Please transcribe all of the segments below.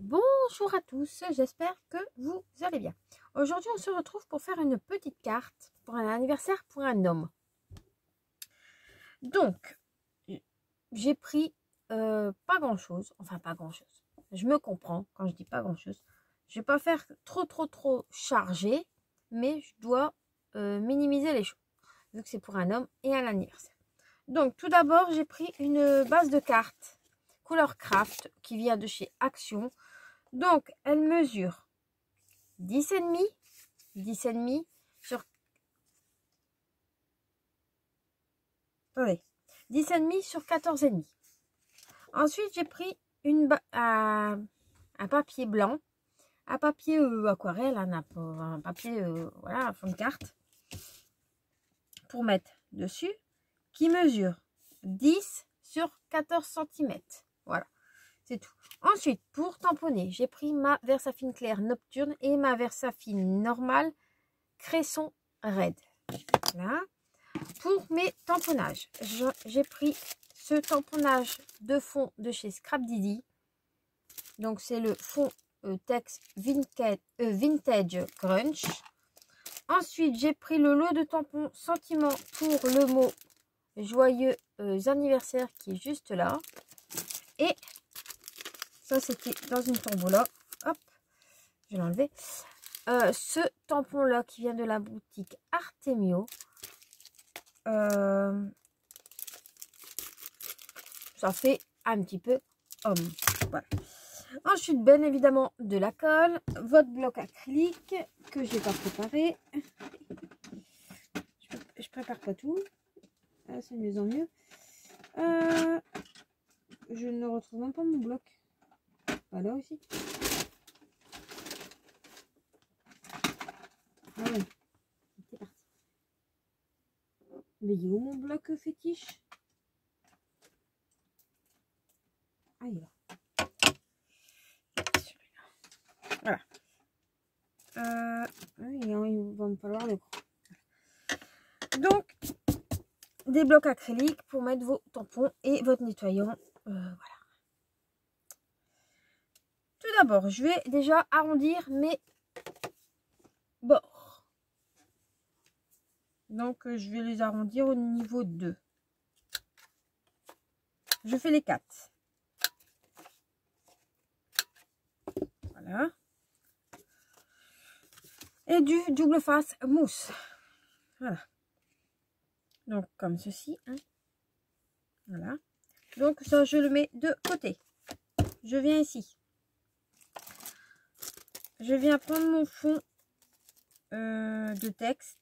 Bonjour à tous, j'espère que vous allez bien. Aujourd'hui, on se retrouve pour faire une petite carte pour un anniversaire pour un homme. Donc, j'ai pris pas grand-chose, enfin pas grand-chose. Je me comprends quand je dis pas grand-chose. Je vais pas faire trop chargé, mais je dois minimiser les choses, vu que c'est pour un homme et un anniversaire. Donc, tout d'abord, j'ai pris une base de cartes couleur craft qui vient de chez Action. Donc, elle mesure 10,5 sur... Attendez. 10,5 sur 14,5. Ensuite, j'ai pris un papier blanc, un papier aquarelle, un papier, voilà, un fond de carte, pour mettre dessus, qui mesure 10 sur 14 cm. Voilà, c'est tout. Ensuite, pour tamponner, j'ai pris ma Versafine claire nocturne et ma Versafine normale cresson raide. Voilà. Pour mes tamponnages, j'ai pris ce tamponnage de fond de chez Scrap Didi. Donc, c'est le fond Tex Vintage Crunch. Ensuite, j'ai pris le lot de tampons Sentiment pour le mot joyeux anniversaire qui est juste là. Et ça, c'était dans une tombola. Hop, je vais l'enlever. Ce tampon là qui vient de la boutique Artemio. Ça fait un petit peu homme. Voilà. Ensuite, bien évidemment, de la colle, votre bloc acrylique que j'ai pas préparé. Je prépare pas tout. Ah, c'est de mieux en mieux. Je ne retrouve même pas mon bloc. Voilà aussi. Ah ouais, c'est parti. Mais il est où mon bloc fétiche? Ah, il est là. Voilà. Il va me falloir le gros. Donc, des blocs acryliques pour mettre vos tampons et votre nettoyant. Voilà. Tout d'abord, je vais déjà arrondir mes bords. Donc, je vais les arrondir au niveau 2. Je fais les 4. Voilà. Et du double face mousse. Voilà. Donc, comme ceci. Hein. Voilà. Donc, ça, je le mets de côté. Je viens ici. Je viens prendre mon fond de texte.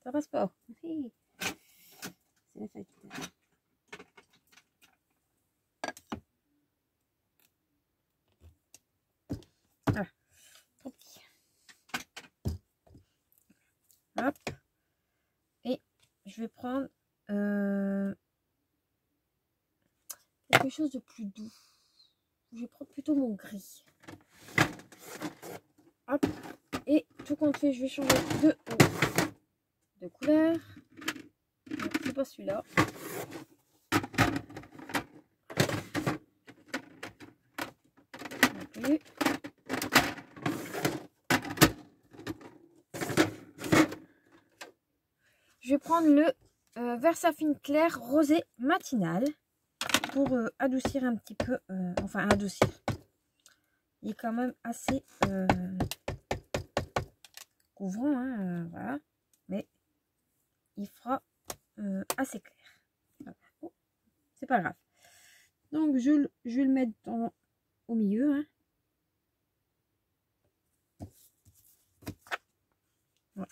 Ça passe pas. C'est la fête. Voilà. Trop petit. Hop. Et je vais prendre quelque chose de plus doux. Je vais prendre plutôt mon gris. Hop. Et tout compte fait, je vais changer de couleur. C'est pas celui-là. Je vais prendre le Versafine clair rosé matinal pour adoucir un petit peu. Enfin, adoucir. Il est quand même assez couvrant, hein, voilà. Mais il fera assez clair. Voilà. Oh, c'est pas grave. Donc, je vais le mettre au milieu. Hein. Voilà.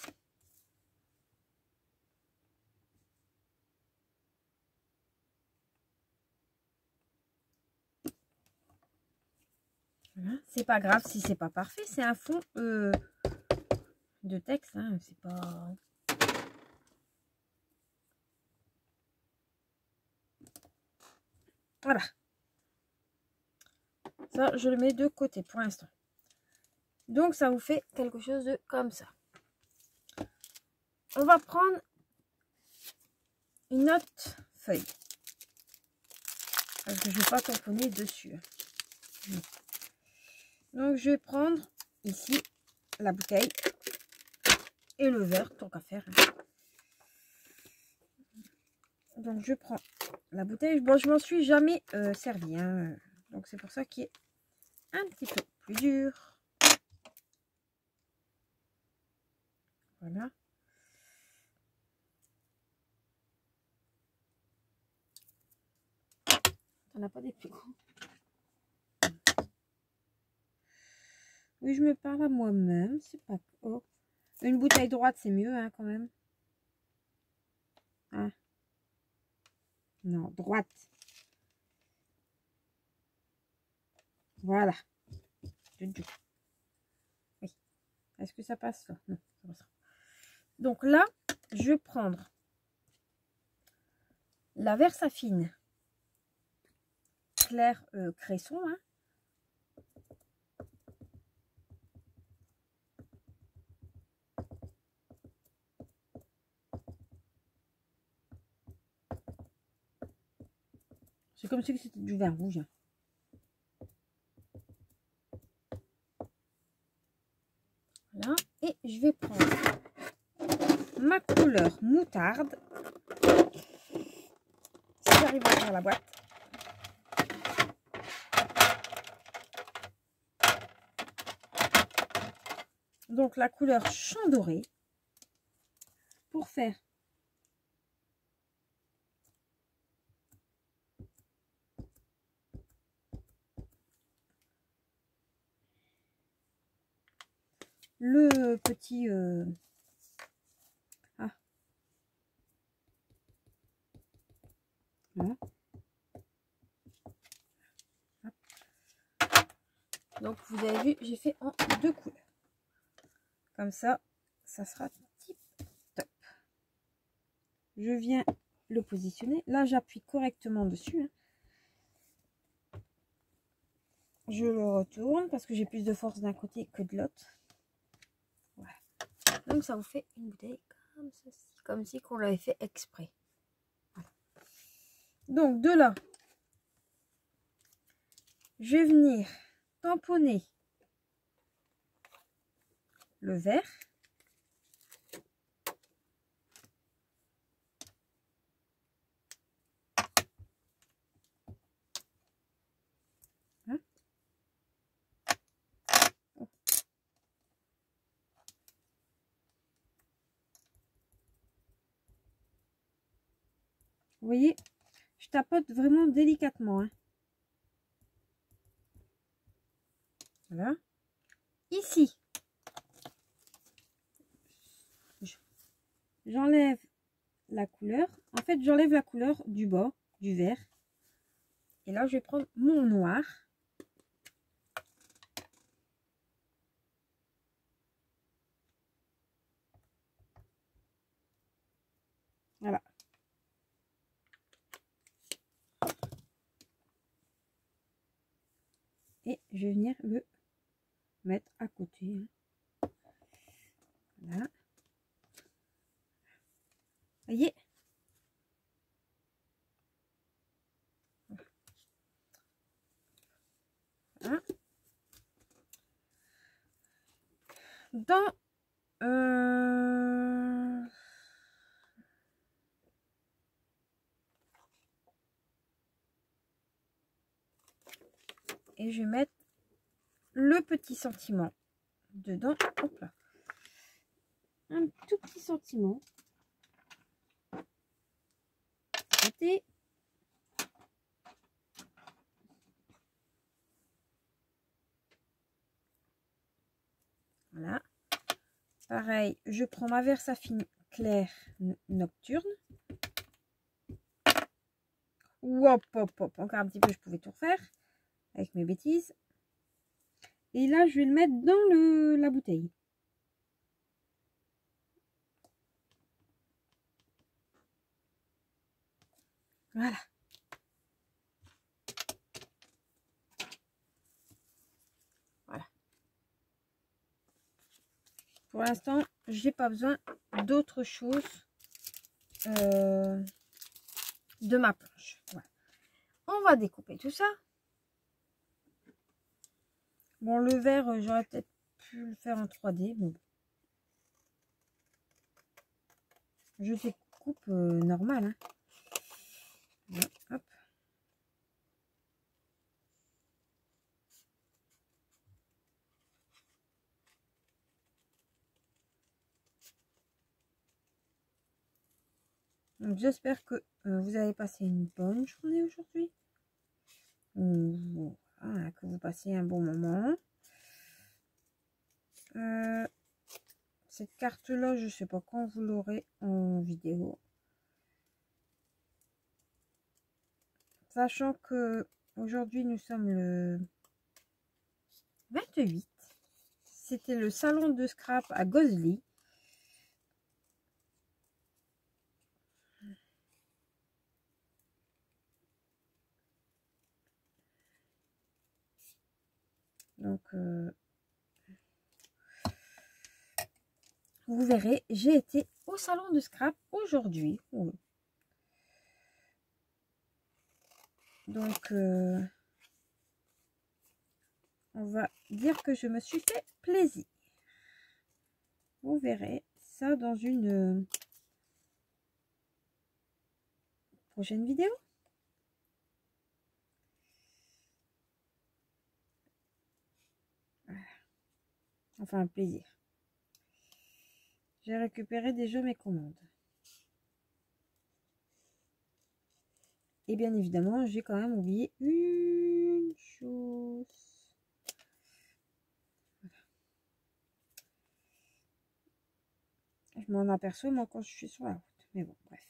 Voilà. C'est pas grave si c'est pas parfait. C'est un fond de texte. Hein. C'est pas... Voilà. Ça, je le mets de côté pour l'instant. Donc, ça vous fait quelque chose de comme ça. on va prendre une autre feuille. Parce que je ne vais pas tamponner dessus. Donc, je vais prendre ici la bouteille et le verre, tant qu'à faire. Donc, je prends la bouteille. Bon, je m'en suis jamais servi. Hein. Donc, c'est pour ça qu'il est un petit peu plus dur. Voilà. On n'a pas des plus grands. Oui, je me parle à moi-même. C'est pas... Oh. Une bouteille droite, c'est mieux, hein, quand même. Hein? Non, droite. Voilà. Oui. Est-ce que ça passe là? Non, ça passe. Donc là, je vais prendre la Versafine clair cresson. Hein. C'est comme si c'était du vin rouge. Voilà. Et je vais prendre ma couleur moutarde. Si j'arrive à ouvrir la boîte. Donc la couleur champ doré. Pour faire le petit... Ah. Voilà. Donc vous avez vu, j'ai fait en 2 couleurs. Comme ça, ça sera tip top. Je viens le positionner. Là, j'appuie correctement dessus. Hein. Je le retourne parce que j'ai plus de force d'un côté que de l'autre. Voilà. Donc ça vous fait une bouteille comme ceci, comme si qu'on l'avait fait exprès. Voilà. Donc de là, je vais venir tamponner le verre. Hein? Oh. Vous voyez, je tapote vraiment délicatement. Hein. Voilà. Ici, j'enlève la couleur. En fait, j'enlève la couleur du bas du verre. Et là, je vais prendre mon noir. Voilà. Et je vais venir le mettre à côté. Hein. Voilà. Voyez. Voilà. Dans et je vais mettre le petit sentiment dedans. Hop là. Un tout petit sentiment. Côté. Voilà. Pareil, je prends ma Versafine claire nocturne. Hop, hop, hop. Encore un petit peu, je pouvais tout refaire avec mes bêtises. Et là, je vais le mettre dans la bouteille. Voilà. Voilà. Pour l'instant, j'ai pas besoin d'autres choses de ma planche. Voilà. On va découper tout ça. Bon, le verre, j'aurais peut-être pu le faire en 3D, mais bon. Je découpe normal. Hein. Voilà, hop. Donc j'espère que vous avez passé une bonne journée aujourd'hui. Voilà, que vous passez un bon moment. Cette carte-là, je ne sais pas quand vous l'aurez en vidéo. Sachant que aujourd'hui nous sommes le 28. C'était le salon de scrap à Gosley. Donc vous verrez, j'ai été au salon de scrap aujourd'hui. Oui. Donc on va dire que je me suis fait plaisir. Vous verrez ça dans une prochaine vidéo. Voilà. Enfin, un plaisir. J'ai récupéré déjà mes commandes. Et bien évidemment, j'ai quand même oublié une chose. Voilà. Je m'en aperçois moi quand je suis sur la route. Mais bon, bref.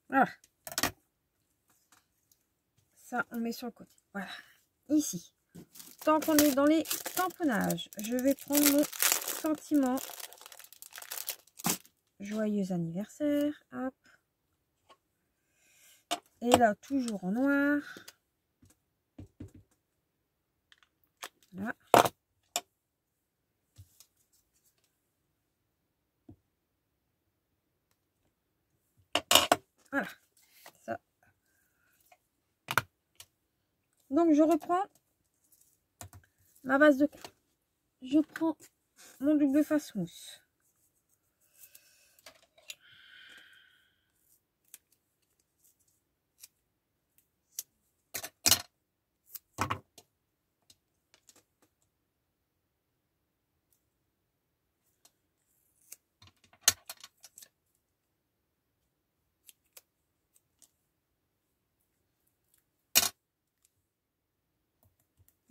Voilà. Ça, on met sur le côté. Voilà. Ici. Tant qu'on est dans les tamponnages, je vais prendre mon sentiment. Joyeux anniversaire. Hop. Et là, toujours en noir. Voilà. Voilà. Ça. Donc, je reprends ma base de carte. Je prends mon double face mousse.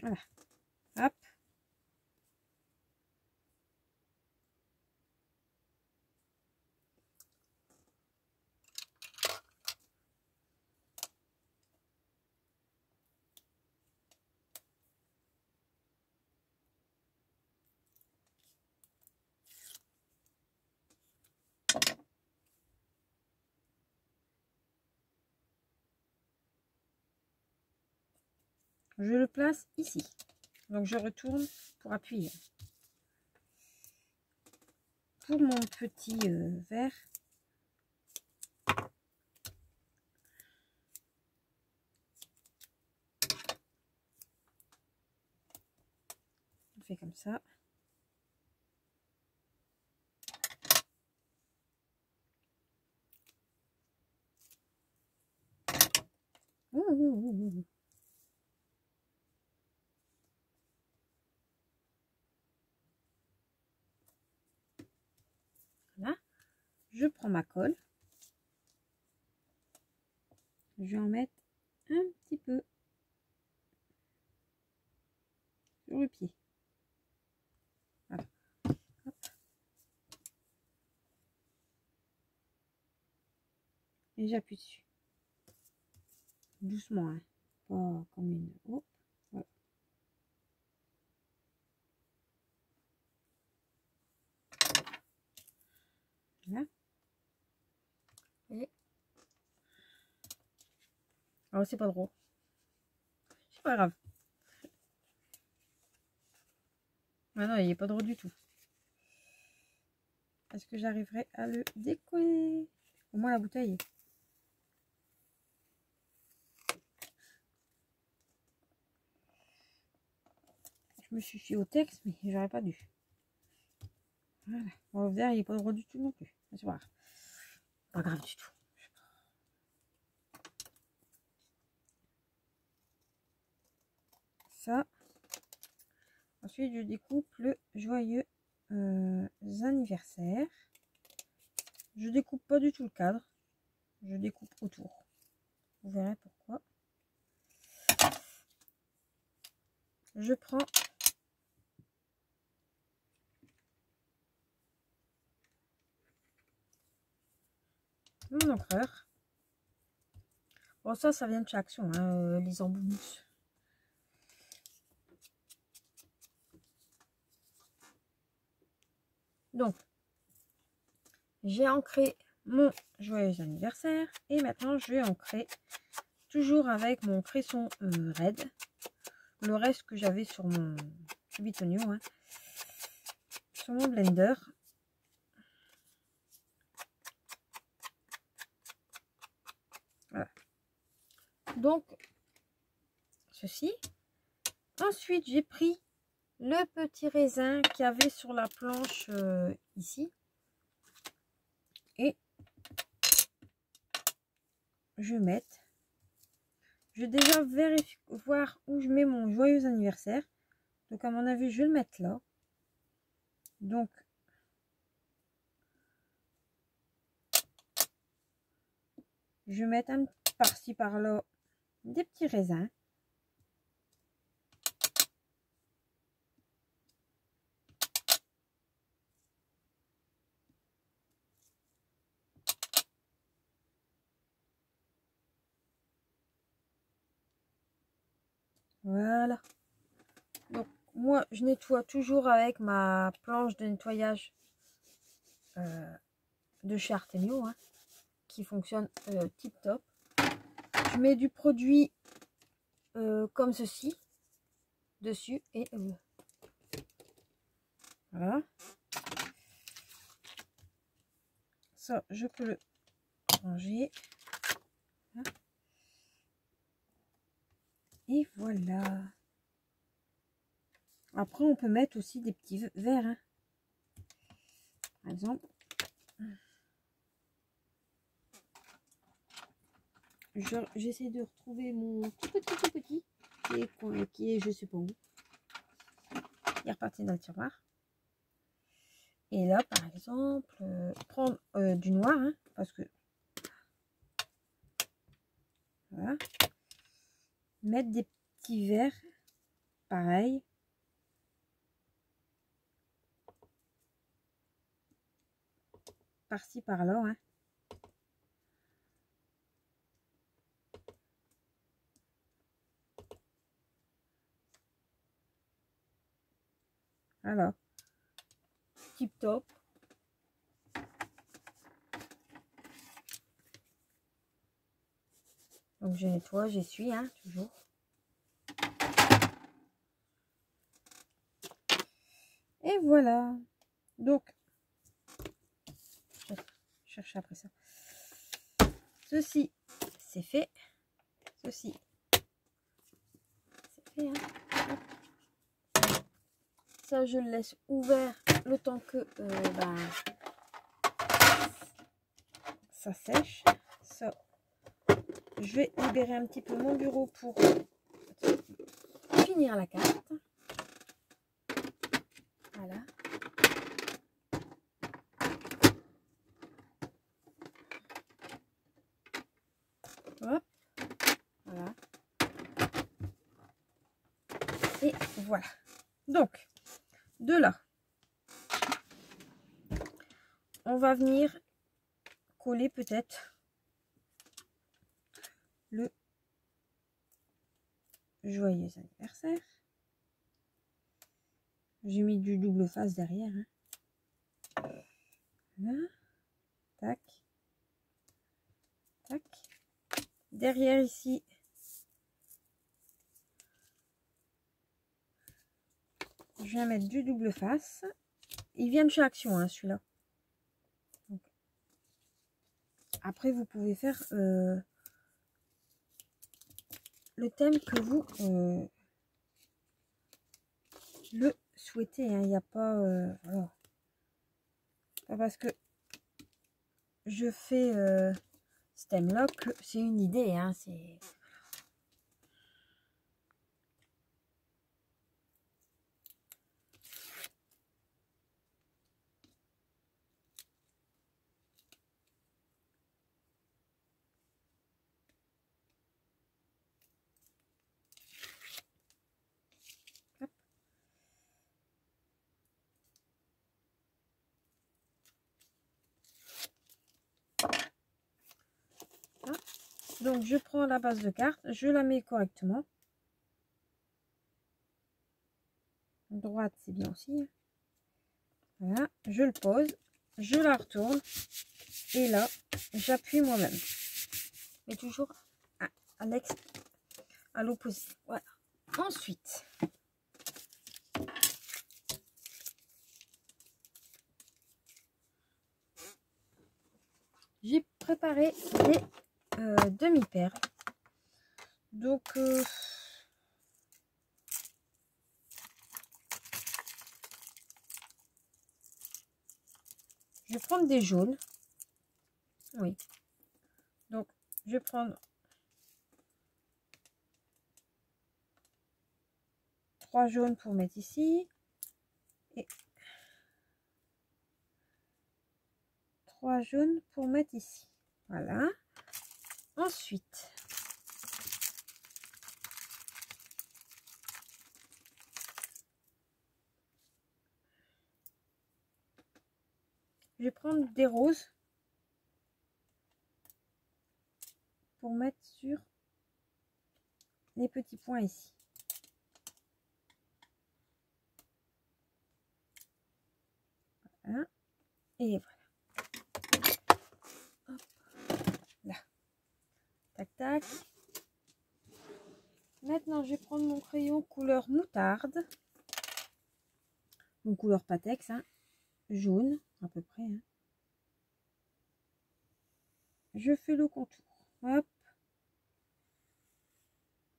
Voilà. Hop. Je le place ici. Donc, je retourne pour appuyer. Pour mon petit verre, on fait comme ça. Voilà. Je prends ma colle. Je vais en mettre un petit peu sur le pied. Voilà. Hop. Et j'appuie dessus. Doucement. Hein. pas comme une... Oh, voilà. Voilà. Et... alors c'est pas drôle. C'est pas grave. Ah non, il est pas drôle du tout. Est-ce que j'arriverai à le décoller? Au moins la bouteille. Je me suis fiée au texte, mais j'aurais pas dû. Voilà. Bon, le verre, il est pas drôle du tout non plus. C'est pas grave. Pas grave du tout. Ça. Ensuite, je découpe le joyeux anniversaire. Je découpe pas du tout le cadre. Je découpe autour. Vous verrez pourquoi. Je prends mon encreur. Bon, ça vient de chez Action, hein, les embouts. Donc, j'ai ancré mon joyeux anniversaire. Et maintenant, je vais ancrer toujours avec mon cresson raide. Le reste que j'avais sur mon bitonio, hein, sur mon blender. Voilà. Donc, ceci. Ensuite, j'ai pris le petit raisin qu'il y avait sur la planche ici. Et je vais mettre. Je vais déjà vérifier, voir où je mets mon joyeux anniversaire. Donc, à mon avis, je vais le mettre là. Donc, je vais mettre un par-ci par-là des petits raisins. Voilà. Donc, moi, je nettoie toujours avec ma planche de nettoyage de chez Artemio, hein, qui fonctionne tip top. Je mets du produit comme ceci dessus et voilà. Ça, je peux le ranger. Et voilà. Après, on peut mettre aussi des petits verres. Hein. Par exemple. J'essaie de retrouver mon tout petit qui est je sais pas où. Il est reparti dans le tiroir. Et là, par exemple, prendre du noir, hein, parce que voilà. Mettre des petits verres, pareil. Par-ci, par-là, hein. Voilà. Tip top. Donc je nettoie, j'essuie, hein, toujours. Et voilà. Donc, je cherche après ça. Ceci, c'est fait. Ceci, c'est fait. Hein. Ça, je le laisse ouvert le temps que ça sèche. Ça, je vais libérer un petit peu mon bureau pour finir la carte. Voilà. Hop. Voilà. Et voilà. Donc, de là, on va venir coller peut-être le joyeux anniversaire. J'ai mis du double face derrière. Hein. Voilà. Tac. Tac. Derrière ici, je viens mettre du double face. Il vient de chez Action, hein, celui-là. Après, vous pouvez faire le thème que vous le souhaitez. Hein. Il n'y a pas... voilà. Pas parce que je fais ce thème-là que c'est une idée. Hein. C'est... Donc, je prends la base de carte, je la mets correctement. Droite, c'est bien aussi. Voilà, je le pose, je la retourne. Et là, j'appuie moi-même. Mais toujours à l'opposé. Voilà. Ensuite, j'ai préparé des demi-perles. Donc, je vais prendre des jaunes. Oui. Donc, je vais prendre 3 jaunes pour mettre ici. Et 3 jaunes pour mettre ici. Voilà. Ensuite, je vais prendre des roses pour mettre sur les petits points ici. Voilà. Et voilà. Hop. Là. Tac, tac. Maintenant, je vais prendre mon crayon couleur moutarde. Mon couleur Patex, hein, jaune, à peu près. Hein. Je fais le contour. Hop.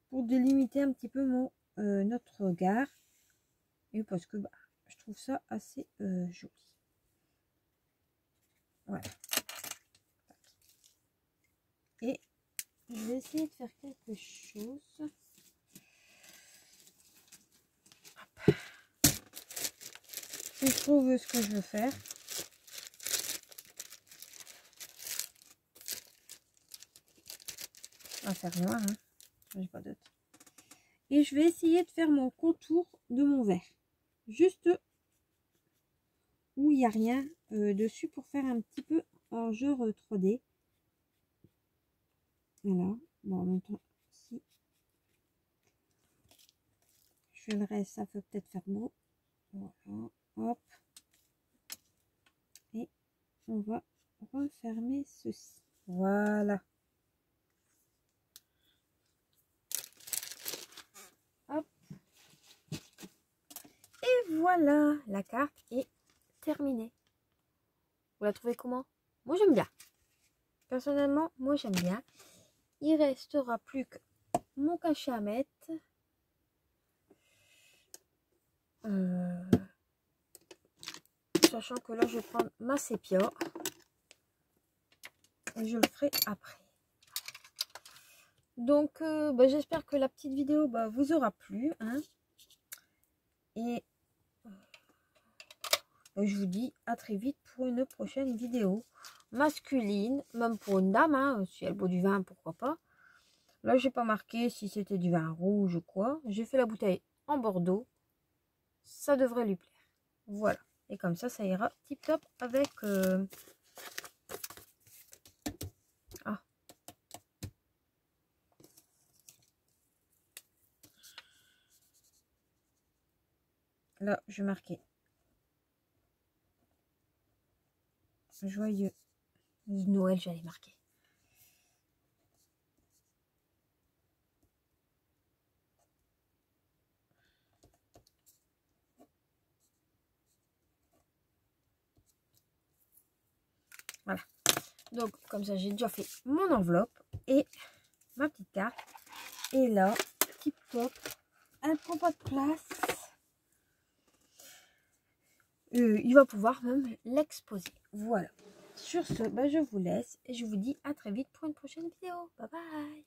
Pour délimiter un petit peu mon notre regard. Et parce que bah, je trouve ça assez joli. Voilà. Et je vais essayer de faire quelque chose. Hop. Si je trouve ce que je veux faire. On va faire noir, hein. J'ai pas d'autre. Et je vais essayer de faire mon contour de mon verre. Juste où il n'y a rien dessus pour faire un petit peu en genre 3D. Voilà. Bon, en même temps, si je fais le reste, ça peut peut-être faire beau. Voilà. Hop. Et on va refermer ceci. Voilà. Hop. Et voilà, la carte est terminée. Vous la trouvez comment? Moi, j'aime bien. Personnellement, moi, j'aime bien. Il restera plus que mon cachet à mettre. Sachant que là, je vais prendre ma sépia. Et je le ferai après. Donc, bah, j'espère que la petite vidéo vous aura plu. Hein. Et je vous dis à très vite pour une prochaine vidéo masculine. Même pour une dame, hein, si elle boit du vin, pourquoi pas. Là, j'ai pas marqué si c'était du vin rouge ou quoi. J'ai fait la bouteille en Bordeaux. Ça devrait lui plaire. Voilà. Et comme ça ira tip top avec... Ah. Là, je vais marquer joyeux Noël, j'allais marquer. Voilà. Donc, comme ça, j'ai déjà fait mon enveloppe et ma petite carte. Et là, tip top, elle prend pas de place. Il va pouvoir même l'exposer. Voilà. Sur ce, bah, je vous laisse et je vous dis à très vite pour une prochaine vidéo. Bye bye.